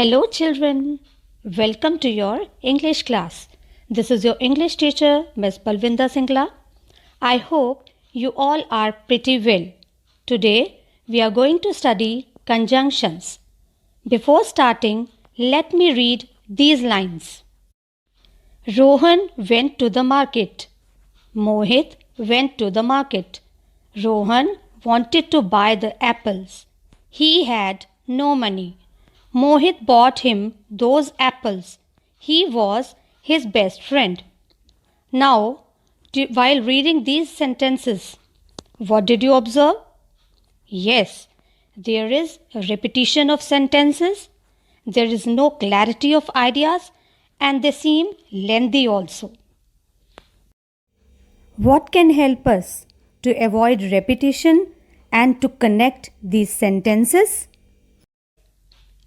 Hello children, welcome to your English class. This is your English teacher Ms. Balvinda Singla. I hope you all are pretty well. Today we are going to study conjunctions. Before starting, let me read these lines. Rohan went to the market. Mohit went to the market. Rohan wanted to buy the apples. He had no money. Mohit bought him those apples. He was his best friend. Now, while reading these sentences, what did you observe? Yes, there is a repetition of sentences. There is no clarity of ideas and they seem lengthy also. What can help us to avoid repetition and to connect these sentences?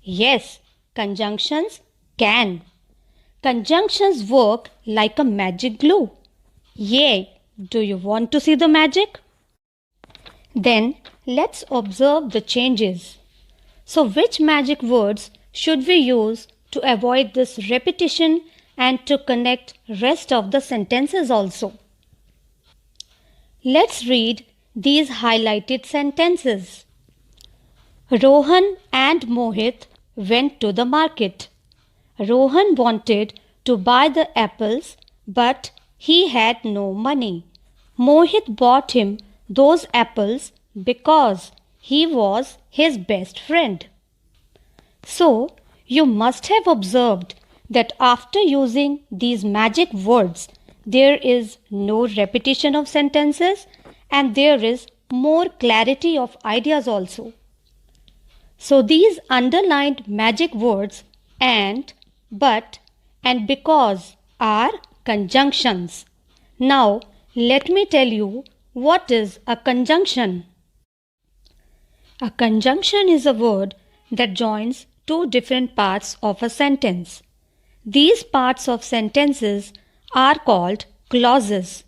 Yes, conjunctions can. Conjunctions work like a magic glue. Yay! Do you want to see the magic? Then let's observe the changes. So which magic words should we use to avoid this repetition and to connect rest of the sentences also? Let's read these highlighted sentences. Rohan and Mohit went to the market. Rohan wanted to buy the apples, but he had no money. Mohit bought him those apples because he was his best friend. So, you must have observed that after using these magic words, there is no repetition of sentences and there is more clarity of ideas also. So these underlined magic words and, but and because are conjunctions. Now let me tell you what is a conjunction. A conjunction is a word that joins two different parts of a sentence. These parts of sentences are called clauses.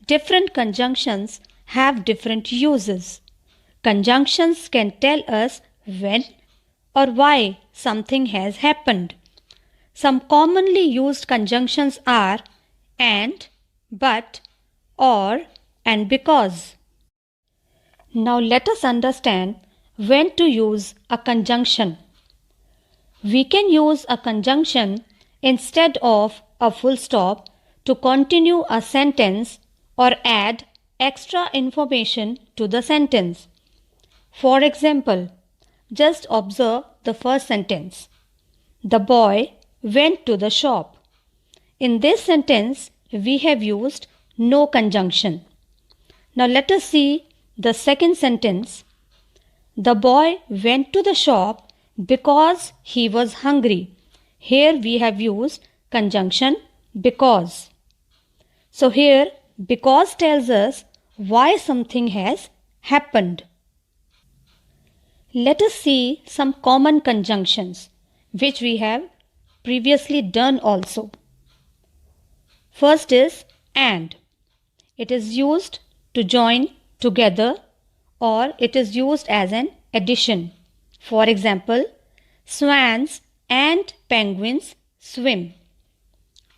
Different conjunctions have different uses. Conjunctions can tell us when or why something has happened. Some commonly used conjunctions are and, but, or, and because. Now let us understand when to use a conjunction. We can use a conjunction instead of a full stop to continue a sentence or add extra information to the sentence. For example, just observe the first sentence. The boy went to the shop. In this sentence, we have used no conjunction. Now let us see the second sentence. The boy went to the shop because he was hungry. Here we have used conjunction because. So here because tells us why something has happened. Let us see some common conjunctions which we have previously done also. First is and. It is used to join together or it is used as an addition. For example, swans and penguins swim.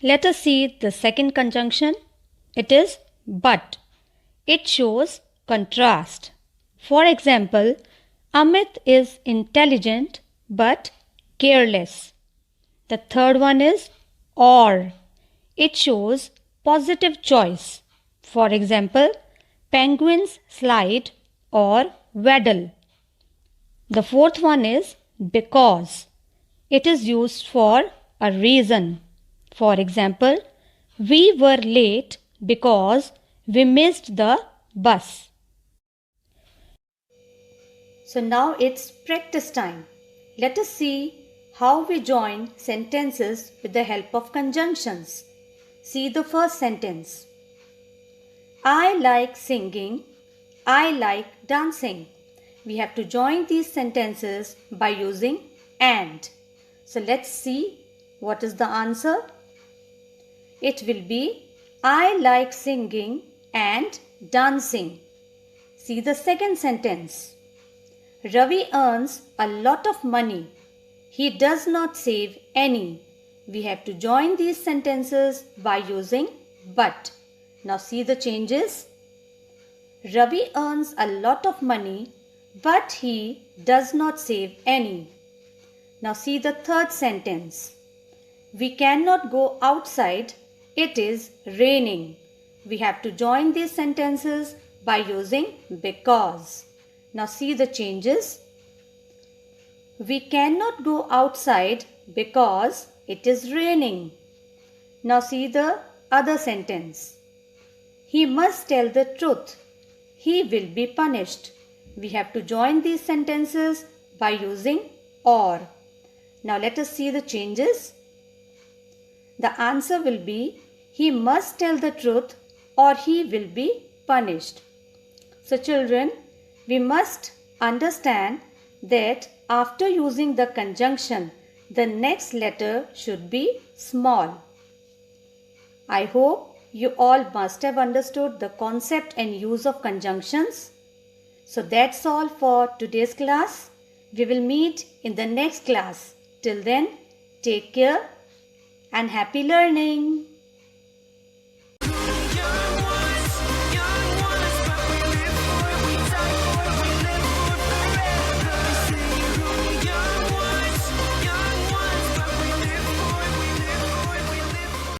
Let us see the second conjunction. It is but. It shows contrast. For example, Amit is intelligent but careless. The third one is or. It shows positive choice. For example, penguins slide or waddle. The fourth one is because. It is used for a reason. For example, we were late because we missed the bus. So now it's practice time. Let us see how we join sentences with the help of conjunctions. See the first sentence. I like singing. I like dancing. We have to join these sentences by using and. So let's see what is the answer. It will be I like singing and dancing. See the second sentence. Ravi earns a lot of money. He does not save any. We have to join these sentences by using but. Now see the changes. Ravi earns a lot of money, but he does not save any. Now see the third sentence. We cannot go outside. It is raining. We have to join these sentences by using because. Now see the changes. We cannot go outside because it is raining. Now see the other sentence. He must tell the truth. He will be punished. We have to join these sentences by using or. Now let us see the changes. The answer will be he must tell the truth or he will be punished. So children, we must understand that after using the conjunction, the next letter should be small. I hope you all must have understood the concept and use of conjunctions. So that's all for today's class. We will meet in the next class. Till then, take care and happy learning.